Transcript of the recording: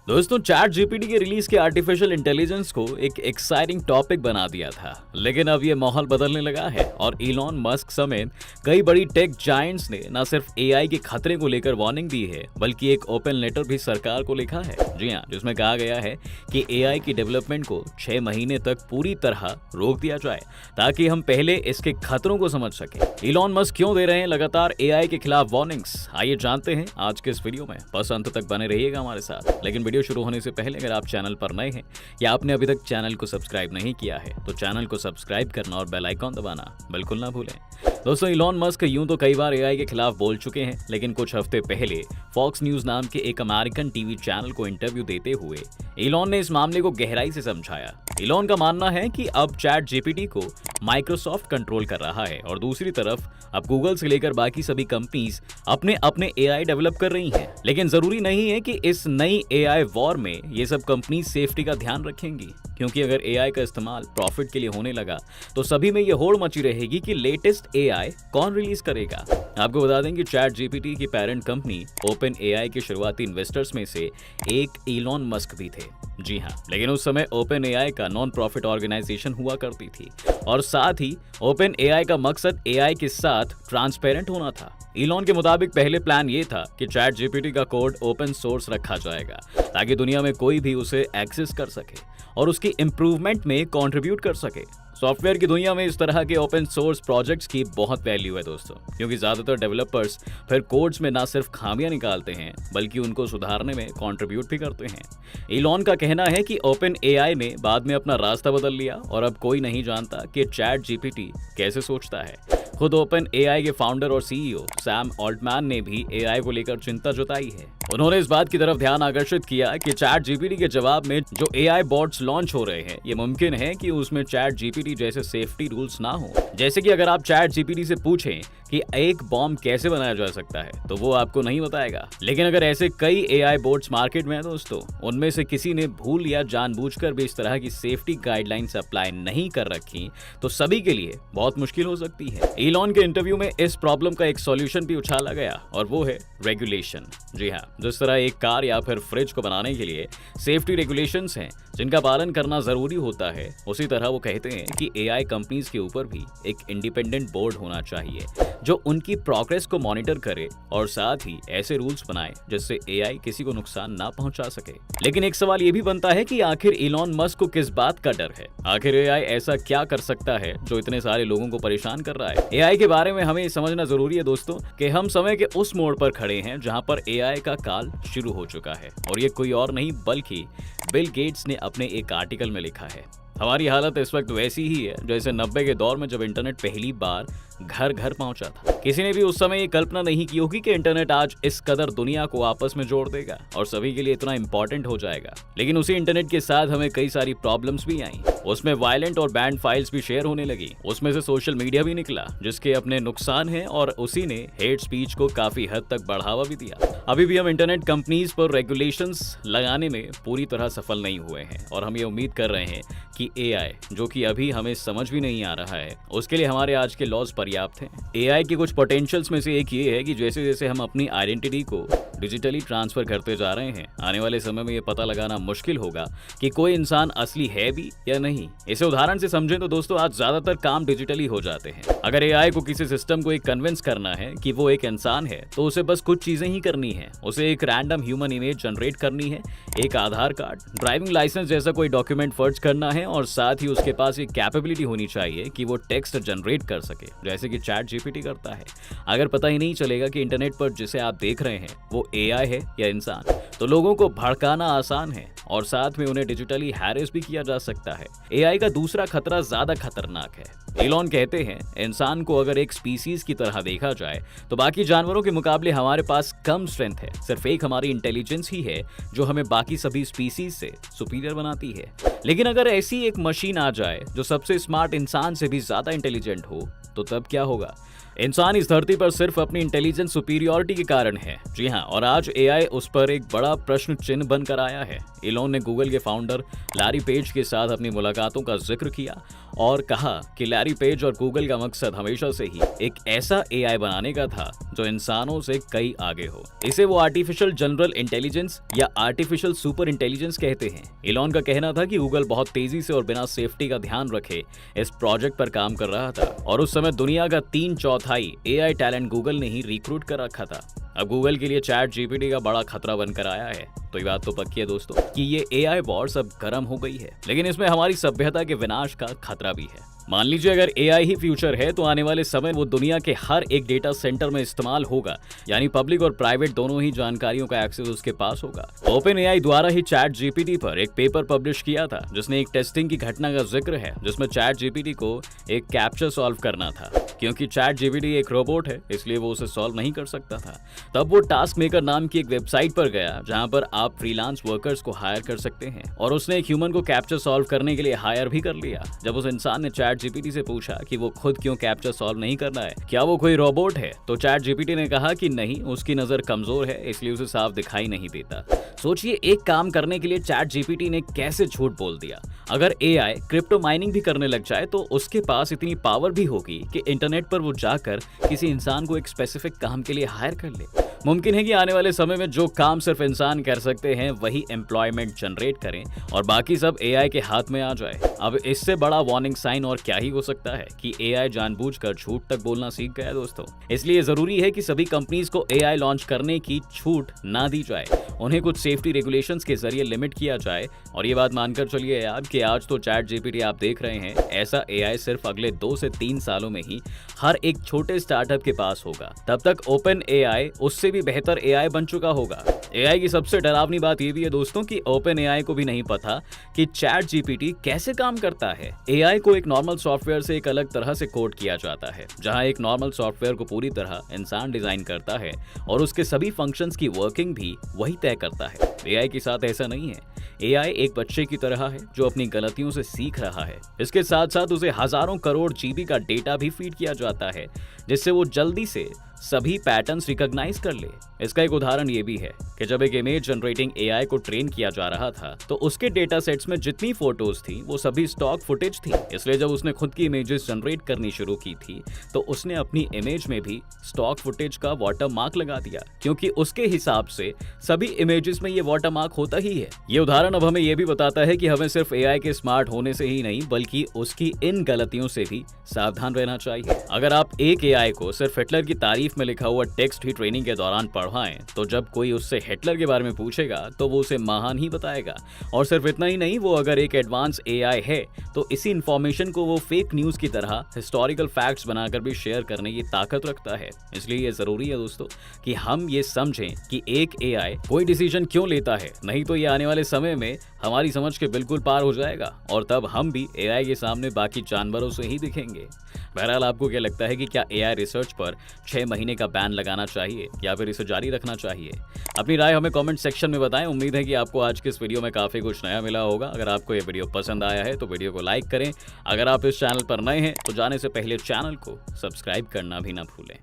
दोस्तों, chat GPT के release के आर्टिफिशियल इंटेलिजेंस को एक एक्साइटिंग टॉपिक बना दिया था, लेकिन अब ये माहौल बदलने लगा है और इलॉन मस्क समेत कई बड़ी टेक जायंट्स ने न सिर्फ एआई के खतरे को लेकर वार्निंग दी है, बल्कि एक ओपन लेटर भी सरकार को लिखा है। जी हाँ, जिसमें कहा गया है कि एआई की डेवलपमेंट को 6 महीने तक पूरी तरह रोक दिया जाए, ताकि हम पहले इसके खतरों को समझ सके। इलॉन मस्क क्यों दे रहे हैं लगातार एआई के खिलाफ वार्निंग्स, आइए जानते हैं आज के इस वीडियो में। बस अंत तक बने रहिएगा हमारे साथ। लेकिन वीडियो शुरू होने से पहले अगर आप चैनल पर नए हैं या आपने अभी तक चैनल को सब्सक्राइब नहीं किया है, तो चैनल को सब्सक्राइब करना और बेल आइकॉन दबाना बिल्कुल ना भूलें। दोस्तों, इलॉन मस्क यूं तो कई बार एआई के खिलाफ बोल चुके हैं, लेकिन कुछ हफ्ते पहले फॉक्स न्यूज नाम के एक अमेरिकन टीवी चैनल को इंटरव्यू देते हुए इलॉन ने इस मामले को गहराई से समझाया। इलॉन का मानना है कि अब चैट जीपीटी को माइक्रोसॉफ्ट कंट्रोल कर रहा है और दूसरी तरफ अब गूगल से लेकर बाकी सभी कंपनीज अपने अपने एआई डेवलप कर रही हैं। लेकिन जरूरी नहीं है कि इस नई एआई वॉर में ये सब कंपनीज सेफ्टी का ध्यान रखेंगी, क्योंकि अगर एआई का इस्तेमाल प्रॉफिट के लिए होने लगा तो सभी में ये होड़ मची रहेगी कि लेटेस्ट एआई कौन रिलीज करेगा। आपको बता दें कि चैट जीपीटी की पेरेंट कंपनी ओपन एआई के शुरुआती इन्वेस्टर्स में से एक इलॉन मस्क भी थे। जी हाँ, लेकिन उस समय ओपन एआई का नॉन प्रॉफिट ऑर्गेनाइजेशन हुआ करती थी और साथ ही ओपन एआई का मकसद एआई के साथ ट्रांसपेरेंट होना था। इलॉन के मुताबिक पहले प्लान ये था कि चैट जीपीटी का कोड ओपन सोर्स रखा जाएगा, ताकि दुनिया में कोई भी उसे एक्सेस कर सके और उसकी इंप्रूवमेंट में कंट्रीब्यूट कर सके। सॉफ्टवेयर की दुनिया में इस तरह के ओपन सोर्स प्रोजेक्ट्स की बहुत वैल्यू है दोस्तों, क्योंकि ज्यादातर डेवलपर्स फिर कोड्स में ना सिर्फ खामियां निकालते हैं, बल्कि उनको सुधारने में कंट्रीब्यूट भी करते हैं। इलॉन का कहना है कि ओपन एआई ने बाद में अपना रास्ता बदल लिया और अब कोई नहीं जानता कि चैट जीपीटी कैसे सोचता है। खुद ओपन एआई के फाउंडर और सीईओ सैम ऑल्टमैन ने भी एआई को लेकर चिंता जताई है। उन्होंने इस बात की तरफ ध्यान आकर्षित किया कि चैट जीपीटी के जवाब में जो एआई बॉट्स लॉन्च हो रहे हैं, ये मुमकिन है कि उसमें चैट जीपीटी जैसे सेफ्टी रूल्स ना हो। जैसे कि अगर आप चैट जीपीटी से पूछें कि एक बॉम्ब कैसे बनाया जा सकता है, तो वो आपको नहीं बताएगा। लेकिन अगर ऐसे कई एआई बोट्स मार्केट में हैं दोस्तों, उनमें से किसी ने भूल या जानबूझकर भी इस तरह की सेफ्टी गाइडलाइंस अप्लाई नहीं कर रखी, तो सभी के लिए बहुत मुश्किल हो सकती है। इलॉन के इंटरव्यू में इस प्रॉब्लम का एक सॉल्यूशन भी उछाला गया और वो है रेगुलेशन। जी हाँ, जिस तरह एक कार या फिर फ्रिज को बनाने के लिए सेफ्टी रेगुलेशंस हैं जिनका पालन करना जरूरी होता है, उसी तरह वो कहते हैं कि एआई कंपनीज के ऊपर भी एक इंडिपेंडेंट बोर्ड होना चाहिए जो उनकी प्रोग्रेस को मॉनिटर करे और साथ ही ऐसे रूल्स बनाए जिससे एआई किसी को नुकसान ना पहुंचा सके। लेकिन एक सवाल ये भी बनता है कि आखिर इलॉन मस्क को किस बात का डर है? आखिर एआई ऐसा क्या कर सकता है जो इतने सारे लोगों को परेशान कर रहा है? एआई के बारे में हमें समझना जरूरी है दोस्तों कि हम समय के उस मोड़ पर खड़े हैं जहां पर एआई का काल शुरू हो चुका है, और ये कोई और नहीं बल्कि बिल गेट्स ने अपने एक आर्टिकल में लिखा है। हमारी हालत इस वक्त वैसी ही है जैसे 90 के दौर में जब इंटरनेट पहली बार घर घर पहुंचा था। किसी ने भी उस समय ये कल्पना नहीं की होगी कि इंटरनेट आज इस कदर दुनिया को आपस में जोड़ देगा और सभी के लिए इतना इंपॉर्टेंट हो जाएगा। लेकिन उसी इंटरनेट के साथ हमें कई सारी प्रॉब्लम्स भी आई। उसमें वायलेंट और बैंड फाइल्स भी शेयर होने लगी। उसमें से सोशल मीडिया भी निकला जिसके अपने नुकसान हैं और उसी ने हेट स्पीच को काफी हद तक बढ़ावा भी दिया। अभी भी हम इंटरनेट कंपनीज पर रेगुलेशंस लगाने में पूरी तरह सफल नहीं हुए हैं और हम ये उम्मीद कर रहे हैं कि एआई, जो कि अभी हमें समझ भी नहीं आ रहा है, उसके लिए हमारे आज के लॉज पर्याप्त हैं। एआई की कुछ पोटेंशियल्स में से एक ये है कि जैसे जैसे हम अपनी आइडेंटिटी को डिजिटली ट्रांसफर करते जा रहे हैं, आने वाले समय में ये पता लगाना मुश्किल होगा कि कोई इंसान असली है भी या नहीं। इसे उदाहरण से समझें तो दोस्तों, आज ज्यादातर काम डिजिटली हो जाते हैं। अगर एआई को किसी सिस्टम को एक कन्विंस करना है कि वो एक इंसान है, तो उसे बस कुछ चीजें ही करनी है। उसे एक रैंडम ह्यूमन इमेज जनरेट करनी है, एक आधार कार्ड, ड्राइविंग लाइसेंस जैसा कोई डॉक्यूमेंट फर्ज करना है और साथ ही उसके पास एक कैपेबिलिटी होनी चाहिए कि वो टेक्स्ट जनरेट कर सके, जैसे कि चैट जीपीटी करता है। अगर पता ही नहीं चलेगा कि इंटरनेट पर जिसे आप देख रहे हैं वो एआई है या इंसान, तो लोगों को भड़काना आसान है और साथ में उन्हें डिजिटली हैरेस भी किया जा सकता है। एआई का दूसरा खतरा ज्यादा खतरनाक है। इलॉन कहते हैं, इंसान को अगर एक स्पीसीज की तरह देखा जाए तो बाकी जानवरों के मुकाबले हमारे पास कम स्ट्रेंथ है। सिर्फ एक हमारी इंटेलिजेंस ही है जो हमें बाकी सभी स्पीसीज से सुपीरियर बनाती है। लेकिन अगर ऐसी एक मशीन आ जाए जो सबसे स्मार्ट इंसान से भी ज्यादा इंटेलिजेंट हो, तो तब क्या होगा? इंसान इस धरती पर सिर्फ अपनी इंटेलिजेंस सुपीरियॉरिटी के कारण है। जी हाँ, और आज एआई उस पर एक बड़ा प्रश्न चिन्ह बनकर आया है। इलॉन ने गूगल के फाउंडर लैरी पेज के साथ अपनी मुलाकातों का जिक्र किया और कहा कि लैरी पेज और गूगल का मकसद हमेशा से ही एक ऐसा एआई बनाने का था जो इंसानों से कई आगे हो। इसे वो आर्टिफिशियल जनरल इंटेलिजेंस या आर्टिफिशियल सुपर इंटेलिजेंस कहते हैं। इलॉन का कहना था कि गूगल बहुत तेजी से और बिना सेफ्टी का ध्यान रखे इस प्रोजेक्ट पर काम कर रहा था और उस समय दुनिया का 3/4 एआई टैलेंट गूगल ने ही रिक्रूट कर रखा था। अब गूगल के लिए चैट जीपीटी का बड़ा खतरा बनकर आया है। तो ये बात तो पक्की है दोस्तों कि ये एआई वॉर्स अब गर्म हो गई है, लेकिन इसमें हमारी सभ्यता के विनाश का खतरा भी है। मान लीजिए अगर एआई ही फ्यूचर है तो आने वाले समय वो दुनिया के हर एक डेटा सेंटर में इस्तेमाल होगा, यानी पब्लिक और प्राइवेट दोनों ही जानकारियों का एक्सेस उसके पास होगा। ओपन एआई द्वारा ही चैट जीपीटी पर एक पेपर पब्लिश किया था जिसने एक टेस्टिंग की घटना का जिक्र है, जिसमें चैट जीपीटी को एक कैप्चा सॉल्व करना था। क्योंकि चैट जीपीटी एक रोबोट है इसलिए वो उसे सॉल्व नहीं कर सकता था। तब वो टास्क मेकर नाम की एक वेबसाइट पर गया जहां पर आप फ्रीलांस वर्कर्स को हायर कर सकते हैं और उसने एक ह्यूमन को कैप्चा सॉल्व करने के लिए हायर भी कर लिया। जब उस इंसान ने चैट जीपीटी से पूछा कि वो खुद क्यों कैप्चा सॉल्व नहीं कर रहा है, क्या वो कोई रोबोट है, तो चैट जीपीटी ने कहा कि नहीं, उसकी नजर कमजोर है इसलिए उसे साफ दिखाई नहीं देता। सोचिए, एक काम करने के लिए चैट जीपीटी ने कैसे झूठ बोल दिया। अगर एआई क्रिप्टो माइनिंग भी करने लग जाए तो उसके पास इतनी पावर भी होगी कि इंटरनेट पर वो जाकर किसी इंसान को एक स्पेसिफिक काम के लिए हायर कर ले। मुमकिन है कि आने वाले समय में जो काम सिर्फ इंसान कर सकते हैं वही एम्प्लॉयमेंट जनरेट करें और बाकी सब एआई के हाथ में आ जाए। अब इससे बड़ा वार्निंग साइन और क्या ही हो सकता है कि एआई जानबूझकर झूठ तक बोलना सीख गया दोस्तों। इसलिए जरूरी है कि सभी कंपनीज को एआई लॉन्च करने की छूट ना दी जाए, उन्हें कुछ सेफ्टी रेगुलेशंस के जरिए लिमिट किया जाए। और ये बात मानकर चलिए यार कि आज तो चैट जीपीटी आप देख रहे हैं, ऐसा एआई सिर्फ अगले 2 से 3 सालों में ही हर एक छोटे स्टार्टअप के पास होगा। तब तक ओपन एआई उससे भी बेहतर एआई बन चुका होगा। एआई की सबसे डरावनी बात यह भी है दोस्तों कि ओपन एआई को भी नहीं पता कि चैट जीपीटी कैसे काम करता है। एआई को एक नॉर्मल सॉफ्टवेयर से एक अलग तरह से कोड किया जाता है, जहां एक नॉर्मल सॉफ्टवेयर को पूरी तरह इंसान डिजाइन करता है और उसके सभी फंक्शंस की वर्किंग भी वही तय करता है। एआई के साथ ऐसा नहीं है। एआई एक बच्चे की तरह है जो अपनी गलतियों से सीख रहा है। इसके साथ साथ उसे हजारों करोड़ जीबी का डेटा भी फीड किया जाता है जिससे वो जल्दी से सभी पैटर्न्स रिकॉग्नाइज कर ले। इसका एक उदाहरण ये भी है कि जब एक इमेज जनरेटिंग एआई को ट्रेन किया जा रहा था तो उसके डेटा सेट्स में जितनी फोटोज थी वो सभी स्टॉक फुटेज थी। इसलिए जब उसने खुद की इमेजेस जनरेट करनी शुरू की थी तो उसने अपनी इमेज में भी स्टॉक फुटेज का वाटर मार्क लगा दिया, क्योंकि उसके हिसाब से सभी इमेजेस में ये वाटर मार्क होता ही है। ये उदाहरण अब हमें ये भी बताता है कि हमें सिर्फ एआई के स्मार्ट होने से ही नहीं बल्कि उसकी इन गलतियों से भी सावधान रहना चाहिए। अगर आप एक एआई को सिर्फ हिटलर की तारीफ में लिखा हुआ टेक्स्ट ही ट्रेनिंग के दौरान पढ़वाएं तो जब कोई उससे हिटलर के बारे में पूछेगा तो वो उसे महान ही बताएगा। और सिर्फ इतना ही नहीं, वो अगर एक एडवांस एआई है तो इसी इंफॉर्मेशन को वो फेक न्यूज की तरह हिस्टोरिकल फैक्ट्स बनाकर भी शेयर करने की ताकत रखता है। इसलिए ये जरूरी है दोस्तों कि हम ये समझें कि एक एआई कोई डिसीजन क्यों लेता है, नहीं तो ये आने वाले समय में हमारी समझ के बिल्कुल पार हो जाएगा और तब हम भी एआई के सामने बाकी जानवरों से ही दिखेंगे। बहरहाल, आपको क्या लगता है कि क्या एआई रिसर्च पर 6 महीने का बैन लगाना चाहिए या फिर इसे जारी रखना चाहिए? अपनी राय हमें कमेंट सेक्शन में बताएं। उम्मीद है कि आपको आज के इस वीडियो में काफी कुछ नया मिला होगा। अगर आपको ये वीडियो पसंद आया है तो वीडियो को लाइक करें। अगर आप इस चैनल पर नए हैं तो जाने से पहले चैनल को सब्सक्राइब करना भी ना भूलें।